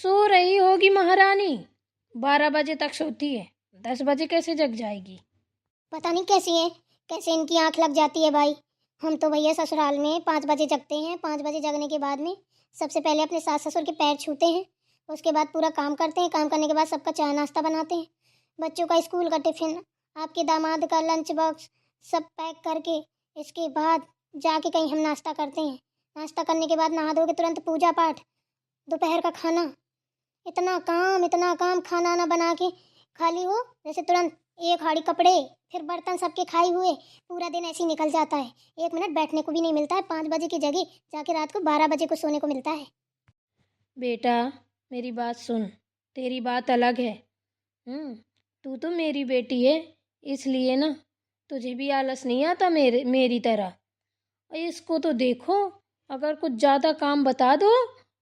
सो रही होगी महारानी। 12 बजे तक सोती है, 10 बजे कैसे जग जाएगी? पता नहीं कैसी है, कैसे इनकी आंख लग जाती है भाई। हम तो भैया ससुराल में 5 बजे जगते हैं। 5 बजे जगने के बाद में सबसे पहले अपने सास ससुर के पैर छूते हैं, उसके बाद पूरा काम करते हैं। काम करने के बाद सबका चाय नाश्ता बनाते हैं, बच्चों का स्कूल का टिफिन, आपके दामाद का लंच बॉक्स सब पैक करके इसके बाद जाके कहीं हम नाश्ता करते हैं। नाश्ता करने के बाद नहा धो के तुरंत पूजा पाठ, दोपहर का खाना, इतना काम, खाना ना बना के खाली हो जैसे तुरंत एक हाड़ी कपड़े, फिर बर्तन सबके खाए हुए पूरा दिन ऐसे ही निकल जाता है। 1 मिनट बैठने को भी नहीं मिलता है। 5 बजे की जगह जाके रात को 12 बजे को सोने को मिलता है। बेटा मेरी बात सुन, तेरी बात अलग है। तू तो मेरी बेटी है, इसलिए ना तुझे भी आलस नहीं आता मेरी तरह। इसको तो देखो, अगर कुछ ज़्यादा काम बता दो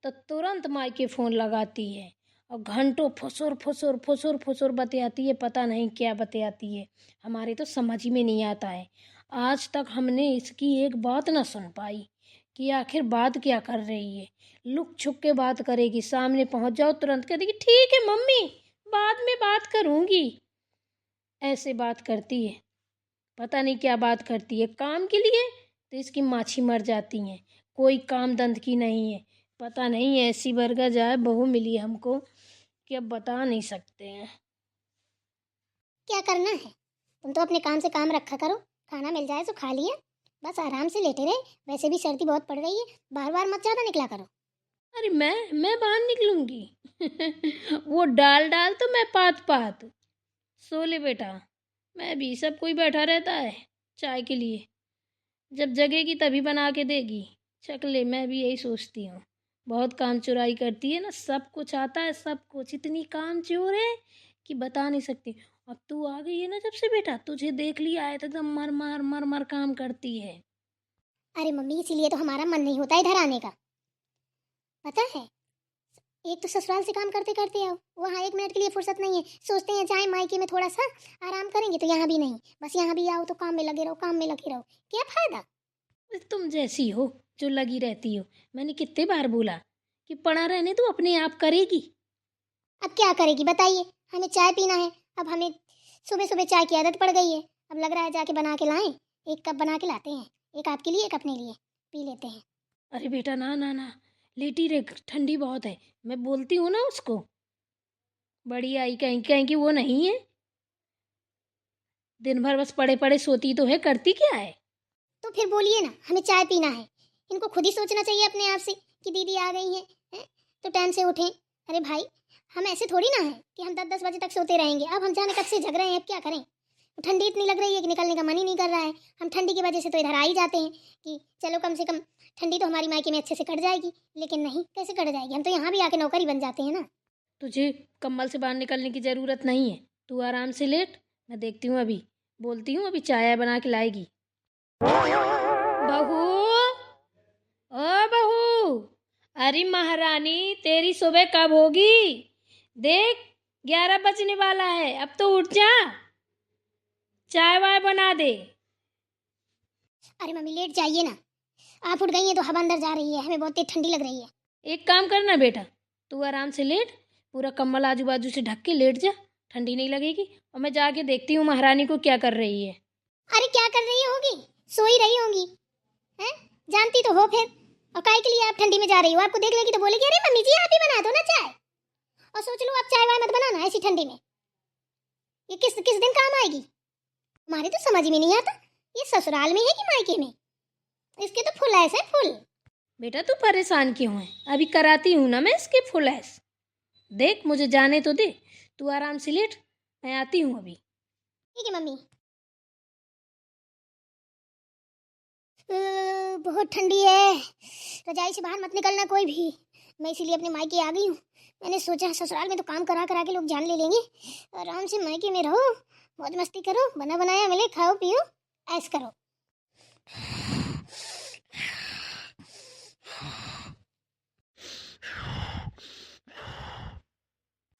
तो तुरंत मायके फ़ोन लगाती है और घंटों फुसुर फुसुर फुसुर फुसुर बतियाती है। पता नहीं क्या बतियाती है, हमारे तो समझ ही में नहीं आता है। आज तक हमने इसकी एक बात ना सुन पाई कि आखिर बात क्या कर रही है। लुक छुप के बात करेगी, सामने पहुंच जाओ तुरंत कह देगी ठीक है मम्मी, बाद में बात करूंगी। ऐसे बात करती है, पता नहीं क्या बात करती है। काम के लिए तो इसकी माछी मर जाती हैं, कोई काम दंद की नहीं है। पता नहीं ऐसी बरगा जाए बहू मिली हमको कि अब बता नहीं सकते हैं। क्या करना है, तुम तो अपने काम से काम रखा करो। खाना मिल जाए तो खा लिया, बस आराम से लेटे रहे। वैसे भी सर्दी बहुत पड़ रही है, बार बार मत ज़्यादा निकला करो। अरे मैं बाहर निकलूंगी वो डाल डाल तो मैं पात पात। सो ले बेटा, मैं भी, सब कोई बैठा रहता है चाय के लिए, जब जगेगी तभी बना के देगी। चकले, मैं भी यही सोचती हूँ, बहुत काम चोराई करती है ना, सब कुछ आता है, सब कुछ, इतनी काम चोर है कि बता नहीं सकती। अब तू आ गई है ना जब से बेटा, तुझे देख लिया है तो एकदम मर मर मर मर काम करती है। अरे मम्मी, इसीलिए तो हमारा मन नहीं होता इधर आने का, पता है। एक तो ससुराल से काम करते करते आओ, वहाँ 1 मिनट के लिए फुर्सत नहीं है। सोचते हैं जाए मायके में थोड़ा सा आराम करेंगे, तो यहाँ भी नहीं, बस यहाँ भी आओ तो काम में लगे रहो, काम में लगे रहो। क्या फायदा। तुम जैसी हो जो लगी रहती हो। मैंने कितने बार बोला कि पड़ा रहने तू, अपने आप करेगी। अब क्या करेगी बताइए, हमें चाय पीना है। अब हमें सुबह सुबह चाय की आदत पड़ गई है। अब लग रहा है जाके बना के लाएं, 1 कप बना के लाते हैं, एक आपके लिए एक अपने लिए, पी लेते हैं। अरे बेटा ना ना ना, लेटी रे, ठंडी बहुत है। मैं बोलती हूँ ना उसको, बड़ी आई कहीं कहीं की वो नहीं है, दिन भर बस पड़े पड़े सोती तो है, करती क्या है। तो फिर बोलिए ना, हमें चाय पीना है। इनको खुद ही सोचना चाहिए अपने आप से कि दीदी आ गई हैं, तो टाइम से उठें। अरे भाई, हम ऐसे थोड़ी ना है कि हम 10-10 बजे तक सोते रहेंगे। अब हम जाने कब से जग रहे हैं, अब क्या करें। तो ठंडी इतनी लग रही है कि निकलने का मन ही नहीं कर रहा है। हम ठंडी की वजह से तो इधर आ ही जाते हैं कि चलो कम से कम ठंडी तो हमारी मायके में अच्छे से कट जाएगी। लेकिन नहीं, कैसे कट जाएगी, हम तो यहाँ भी आके नौकरी बन जाते हैं ना। तुझे कम्बल से बाहर निकलने की ज़रूरत नहीं है, तू आराम से लेट, मैं देखती हूँ अभी, बोलती हूँ अभी चाय बना के लाएगी। बहू, ओ बहू, अरे महारानी तेरी सुबह कब होगी? देख 11 बजने वाला है, अब तो उठ जा, चाय वाय बना दे। अरे मम्मी, लेट जाइए ना, आप उठ गई हैं तो हवा अंदर जा रही है, हमें बहुत तेज ठंडी लग रही है। एक काम करना बेटा, तू आराम से लेट, पूरा कम्बल आजू बाजू से ढक के लेट जा, ठंडी नहीं लगेगी। और मैं जाके देखती हूँ महारानी को क्या कर रही है। अरे क्या कर रही होगी, सो ही रही होंगी, हैं? जानती तो हो फिर, और काहे के लिए आप ठंडी में जा रही हो। आपको देख लेगी तो बोलेगी अरे मम्मी जी आप ही बना दो ना चाय। और सोच लो आप चाय वाय मत बनाना ऐसी ठंडी में, ये किस किस दिन काम आएगी। हमारे तो समझ में नहीं आता, ये ससुराल में है कि मायके में। इसके तो फुल ऐसे फुल। बेटा तू परेशान क्यों है, अभी कराती हूँ ना मैं इसके फुल ऐस। देख मुझे जाने तो दे, तू आराम से लेट, मैं आती हूँ अभी। ठीक है मम्मी। बहुत ठंडी है, रजाई से बाहर मत निकलना कोई भी। मैं इसीलिए अपने मायके आ गई हूँ। मैंने सोचा ससुराल में तो काम करा करा के लोग जान ले लेंगे, आराम से मायके में रहो, मौज मस्ती करो, बना बनाया मिले, खाओ पियो, ऐश करो।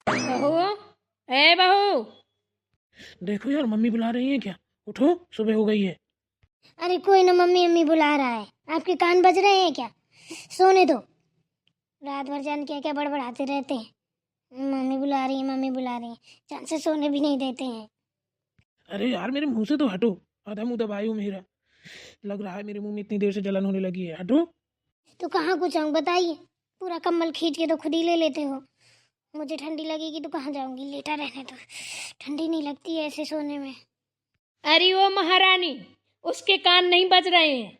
बहू, ए बहू, देखो यार, मम्मी बुला रही हैं क्या? उठो, सुबह हो गई है। अरे कोई ना, मम्मी मम्मी बुला रहा है, आपके कान बज रहे हैं क्या? सोने दो, रात भर जान क्या क्या बड़बड़ाते रहते हैं। मम्मी बुला रही है, मम्मी बुला रही है, जान से सोने भी नहीं देते हैं। अरे यार मेरे मुंह से तो हटो, आधा मुंह दबाए हो मेरा। लग रहा है मेरे मुंह में इतनी देर से जलन होने लगी है, हटो। तो कहाँ को जाऊँ बताइए, पूरा कम्बल खींच के तो खुद ही ले लेते हो। मुझे ठंडी लगेगी तो कहाँ जाऊँगी, लेटा रहने दो, ठंडी नहीं लगती है ऐसे सोने में। अरे वो महारानी, उसके कान नहीं बज रहे हैं,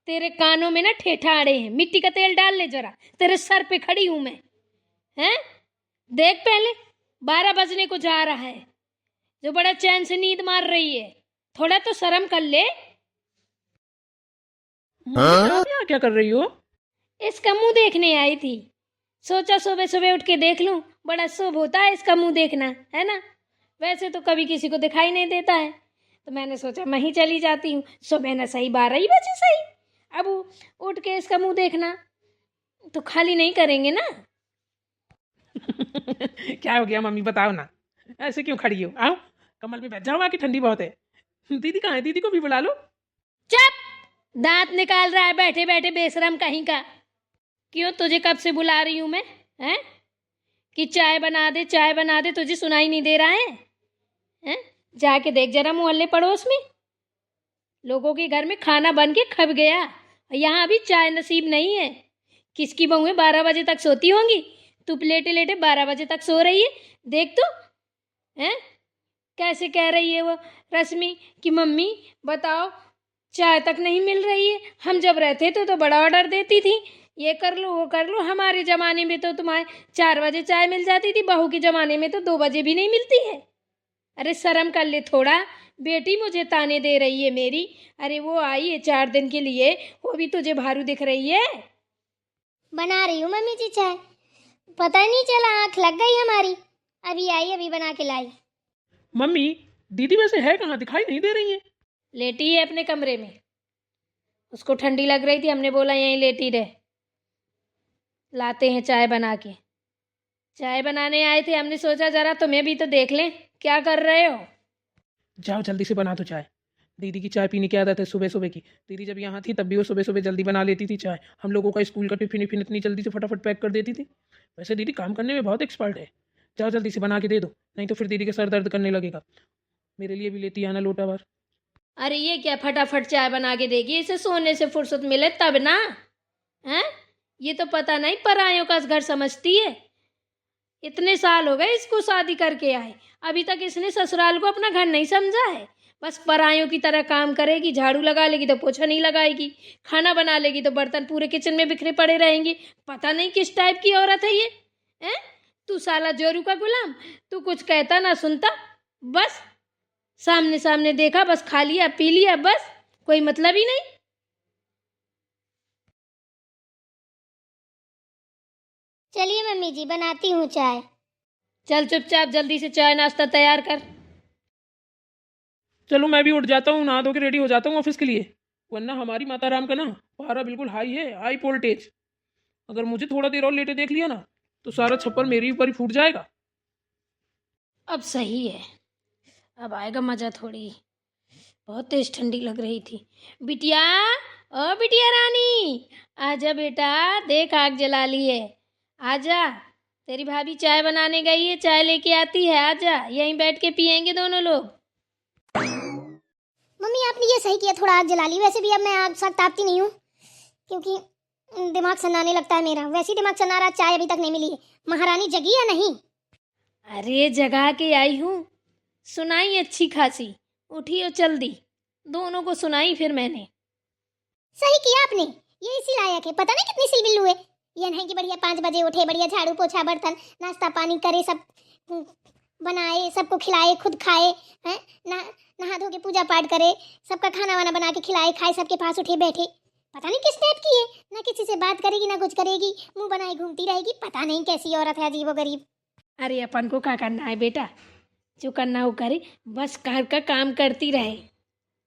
तेरे कानों में ना ठेठा अड़े हैं। मिट्टी का तेल डाल ले जरा, तेरे सर पे खड़ी हूं मैं। हैं? देख पहले 12 बजने को जा रहा है, जो बड़ा चैन से नींद मार रही है। थोड़ा तो शर्म कर ले। मम्मी आप यहाँ क्या कर रही हो? इसका मुंह देखने आई थी, सोचा सुबह सुबह उठ के देख लूं, बड़ा शुभ होता है इसका मुंह देखना, है ना। वैसे तो कभी किसी को दिखाई नहीं देता है, तो मैंने सोचा मैं ही चली जाती हूँ। सुबह ना सही 12 ही बजे सही, अब उठ के इसका मुंह देखना तो खाली नहीं करेंगे ना। क्या हो गया मम्मी, बताओ ना, ऐसे क्यों खड़ी हो? आओ कमल में बैठ जाओ, आके ठंडी बहुत है। दीदी कहाँ है? दीदी को भी बुला लो। चुप, दांत निकाल रहा है बैठे बैठे, बेशरम कहीं का। क्यों, तुझे कब से बुला रही हूं मैं, हैं? कि चाय बना दे, चाय बना दे, तुझे सुनाई नहीं दे रहा है? हैं? जाके देख जरा मोहल्ले पड़ोस में, लोगों के घर में खाना बन के खप गया, यहाँ अभी चाय नसीब नहीं है। किसकी बहुएं 12 बजे तक सोती होंगी, तू लेटे लेटे 12 बजे तक सो रही है। देख तो, हैं? कैसे कह रही है वो रश्मि कि मम्मी बताओ चाय तक नहीं मिल रही है। हम जब रहते थे तो बड़ा ऑर्डर देती थी, ये कर लो वो कर लो। हमारे ज़माने में तो तुम्हारे 4 बजे चाय मिल जाती थी, बहू के ज़माने में तो 2 बजे भी नहीं मिलती है। अरे शर्म कर ले थोड़ा, बेटी मुझे ताने दे रही है मेरी। अरे वो आई है 4 दिन के लिए, वो भी तुझे भारू दिख रही है। बना रही हूँ मम्मी जी चाय, पता नहीं चला, आँख लग गई हमारी। अभी आई, अभी बना के लाई। मम्मी दीदी वैसे है कहाँ, दिखाई नहीं दे रही है? लेटी है अपने कमरे में, उसको ठंडी लग रही थी, हमने बोला यहीं लेटी रहे, लाते हैं चाय बना के। चाय बनाने आए थे, हमने सोचा जरा तुम्हें भी तो देख लें क्या कर रहे हो। जाओ जल्दी से बना दो चाय। दीदी की चाय पीने की आदत है सुबह सुबह की। दीदी जब यहाँ थी तब भी वो सुबह सुबह जल्दी बना लेती थी चाय। हम लोगों का स्कूल का टिफिन इफिन इतनी जल्दी से फटाफट पैक कर देती थी। वैसे दीदी काम करने में बहुत एक्सपर्ट है। जाओ जल्दी से बना के दे दो, नहीं तो फिर दीदी के सर दर्द करने लगेगा। मेरे लिए भी लेती आना लोटा भर। अरे ये क्या फटाफट चाय बना के देगी, इसे सोने से फुर्सत मिले तब ना, हैं? ये तो पता नहीं परायों का घर समझती है। इतने साल हो गए इसको शादी करके आए, अभी तक इसने ससुराल को अपना घर नहीं समझा है। बस परायों की तरह काम करेगी, झाड़ू लगा लेगी तो पोछा नहीं लगाएगी, खाना बना लेगी तो बर्तन पूरे किचन में बिखरे पड़े रहेंगे। पता नहीं किस टाइप की औरत है ये, हैं? तू साला जोरू का गुलाम, तू कुछ कहता ना सुनता, बस सामने सामने देखा बस खा लिया पी लिया, बस कोई मतलब ही नहीं। चलिए मम्मी जी बनाती हूँ चाय। चल चुपचाप जल्दी से चाय नाश्ता तैयार कर। चलो मैं भी उठ जाता हूँ, नहा धो के रेडी हो जाता हूँ ऑफिस के लिए। वरना हमारी माता राम का ना पारा बिल्कुल हाई है, हाई वोल्टेज। अगर मुझे थोड़ा देर और लेटे देख लिया ना तो सारा छप्पर मेरे ऊपर ही फूट जाएगा। अब सही है, अब आएगा मज़ा थोड़ी। बहुत तेज ठंडी लग रही थी। बिटिया, ओ बिटिया रानी, आजा बेटा, देख आग जला ली है, आजा। तेरी भाभी चाय बनाने गई है, चाय लेके आती है, आजा, यहीं बैठ के पियेंगे दोनों लोग। मम्मी आपने ये सही किया, थोड़ा आग जला ली। वैसे भी अब मैं आग साग तापती नहीं हूँ, क्योंकि दिमाग सन्नाने लगता है मेरा। वैसे ही दिमाग सन्ना रहा, चाय अभी तक नहीं मिली है। महारानी जगी या नहीं? अरे जगा के आई हूँ, सुनाई अच्छी खासी, उठी और चल दी, दोनों को सुनाई फिर मैंने। सही किया आपने, ये इसी लायक है। पता नहीं कितनी सिलबिल्लू है। ये नहीं कि बढ़िया 5 बजे उठे, बढ़िया झाड़ू पोछा बर्तन नाश्ता पानी करे, सब बनाए, सबको खिलाए, खुद खाए, हैं ना, नहा धो के पूजा पाठ करे, सबका खाना वाना बना के खिलाए, खाए, सबके पास उठे बैठे। पता नहीं किस टाइप की है, ना किसी से बात करेगी ना कुछ करेगी, मुंह बनाए घूमती रहेगी। पता नहीं कैसी औरत है, अजीबो गरीब। अरे अपन को क्या करना है बेटा, जो करना हो करे, बस घर का काम करती रहे।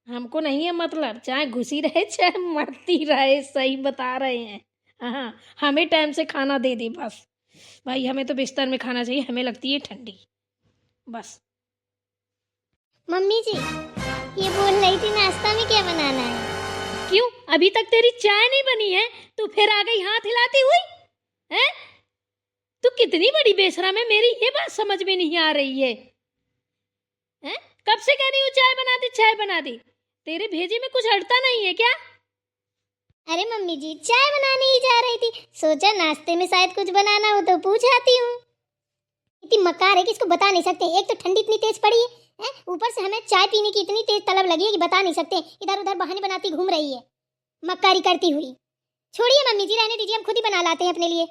हमको नहीं है मतलब, चाहे घुसी रहे चाहे मरती रहे, सही बता रहे हैं। हाँ, हमें टाइम से खाना दे दे बस। भाई हमें तो बिस्तर में खाना चाहिए, हमें लगती है ठंडी, बस। मम्मी जी ये बोल रही थी नाश्ता में क्या बनाना है? क्यों, अभी तक तेरी चाय नहीं बनी है, तू फिर आ गई हाथ हिलाती हुई? हैं? तू कितनी बड़ी बेशरम है, मेरी ये बात समझ में नहीं आ रही है। हैं? कब से कह रही हूँ चाय बना दे, चाय बना दे। तेरे भेजे में कुछ अड़ता नहीं है क्या? अरे मम्मी जी, चाय बनाने ही जा रही थी, सोचा नाश्ते में शायद कुछ बनाना हो तो पूछ आती हूँ। इतनी मकार है कि इसको बता नहीं सकते। एक तो ठंडी इतनी तेज पड़ी है, ऊपर से हमें चाय पीने की इतनी तेज तलब लगी है कि बता नहीं सकते। इधर उधर बहाने बनाती घूम रही है, मक्कारी करती हुई। छोड़िए मम्मी जी, रहने दीजिए, हम खुद ही बना लाते हैं अपने लिए।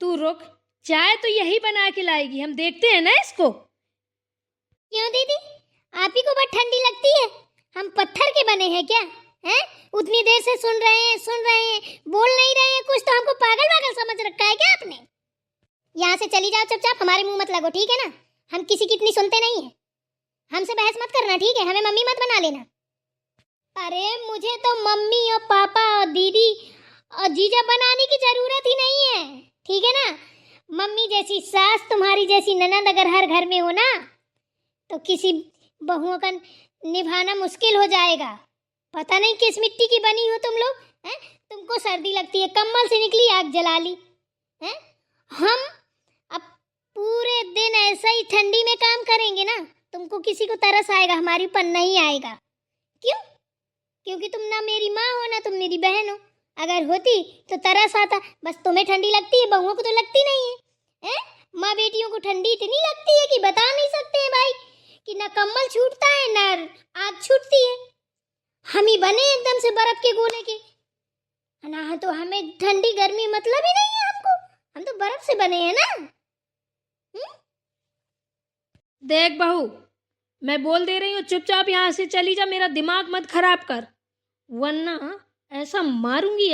तू रुक, चाय तो यही बना के लाएगी, हम देखते हैं ना इसको। क्यों दीदी, आप ही को बहुत ठंडी लगती है? हम पत्थर के बने हैं क्या? हैं? उतनी देर से सुन रहे हैं, बोल नहीं रहे हैं कुछ, तो हमको पागल वागल समझ रखा है क्या आपने? यहाँ से चली जाओ चुपचाप, हमारे मुंह मत लगो, ठीक है ना? हम किसी की इतनी सुनते नहीं है। हमसे बहस मत करना, ठीक है? हमें मम्मी मत बना लेना। अरे मुझे तो मम्मी और पापा और दीदी और जीजा बनाने की जरूरत ही नहीं है, ठीक है ना? मम्मी जैसी सास, तुम्हारी जैसी ननद अगर हर घर में हो ना, तो किसी बहुओं का निभाना मुश्किल हो जाएगा। पता नहीं किस मिट्टी की बनी हो तुम लोग, हैं? तुमको सर्दी लगती है, कम्बल से निकली आग जला ली, हैं? हम अब पूरे दिन ऐसा ही ठंडी में काम करेंगे ना, तुमको किसी को तरस आएगा, हमारी ऊपर नहीं आएगा। क्यों? क्योंकि तुम ना मेरी माँ हो ना तुम मेरी बहन हो। अगर होती तो तरस आता। बस तुम्हें ठंडी लगती है, बहुओं को तो लगती नहीं है, हैं? माँ बेटियों को ठंडी इतनी लगती है कि बता नहीं सकते हैं भाई, कि ना कम्बल छूटता है ना आग छूटती है। हम ही बने एकदम से बर्फ के गोले के ना, तो हमें ठंडी गर्मी मतलब ही नहीं है हमको, हम तो बर्फ से बने हैं ना। देख बहू, मैं बोल दे रही हूँ, चुपचाप यहाँ से चली जा, मेरा दिमाग मत खराब कर, वरना ऐसा मारूंगी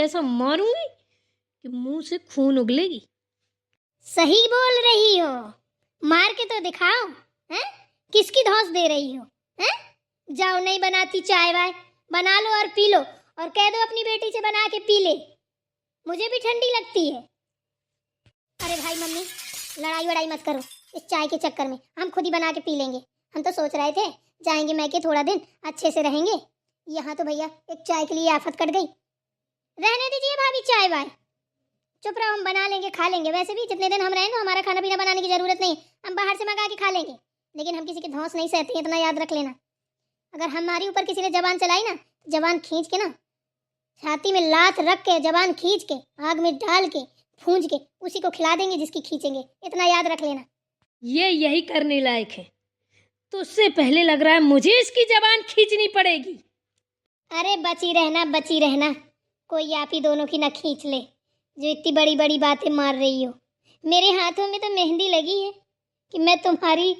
कि मुंह से खून उगलेगी। सही बोल रही हो, मार के तो दिखाओ, हैं? किसकी धौंस दे रही हो, हैं? जाओ, नहीं बनाती चाय वाय, बना लो और पी लो, और कह दो अपनी बेटी से बना के पी ले, मुझे भी ठंडी लगती है। अरे भाई मम्मी, लड़ाई वड़ाई मत करो इस चाय के चक्कर में, हम खुद ही बना के पी लेंगे। हम तो सोच रहे थे जाएंगे मैके, थोड़ा दिन अच्छे से रहेंगे। यहाँ तो भैया एक चाय के लिए आफत कट गई। रहने दीजिए भाभी चाय वाय, चुप रहो, हम बना लेंगे, खा लेंगे। वैसे भी जितने दिन हम रहेंगे हमारा खाना पीना बनाने की जरूरत नहीं, हम बाहर से मंगा के खा लेंगे। लेकिन हम किसी की धौंस नहीं सहते, इतना याद रख लेना। अगर हमारे ऊपर किसी ने जबान चलाई ना, जबान खींच के ना, छाती में लात रख के, जबान खींच के, आग में डाल के, फूंज के उसी को खिला देंगे जिसकी खींचेंगे, इतना याद रख लेना। ये यही करने लायक है, तो उससे पहले लग रहा है मुझे इसकी जबान खींचनी पड़ेगी। अरे बची रहना, कोई आप ही दोनों की ना खींच ले, जो इतनी बड़ी बड़ी बातें मार रही हो। मेरे हाथों में तो मेहंदी लगी है कि मैं तुम्हारी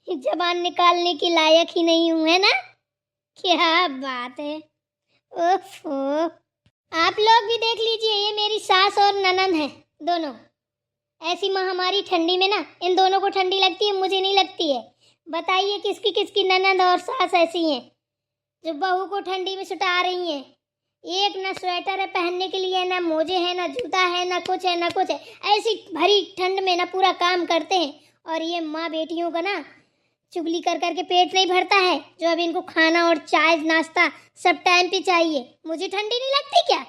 जबान निकालने के लायक ही नहीं हूँ, है ना? क्या बात है, ओफो। आप लोग भी देख लीजिए, ये मेरी सास और ननद है दोनों। ऐसी महामारी ठंडी में ना, इन दोनों को ठंडी लगती है, मुझे नहीं लगती है। बताइए किसकी किसकी ननद और सास ऐसी हैं जो बहू को ठंडी में सुटा रही हैं? एक ना स्वेटर है पहनने के लिए, ना मोजे हैं, ना जूता है, ना कुछ है ना कुछ है। ऐसी भरी ठंड में ना पूरा काम करते हैं, और ये माँ बेटियों का ना चुगली कर करके पेट नहीं भरता है, जो अब इनको खाना और चाय नाश्ता सब टाइम पे चाहिए। मुझे ठंडी नहीं लगती क्या?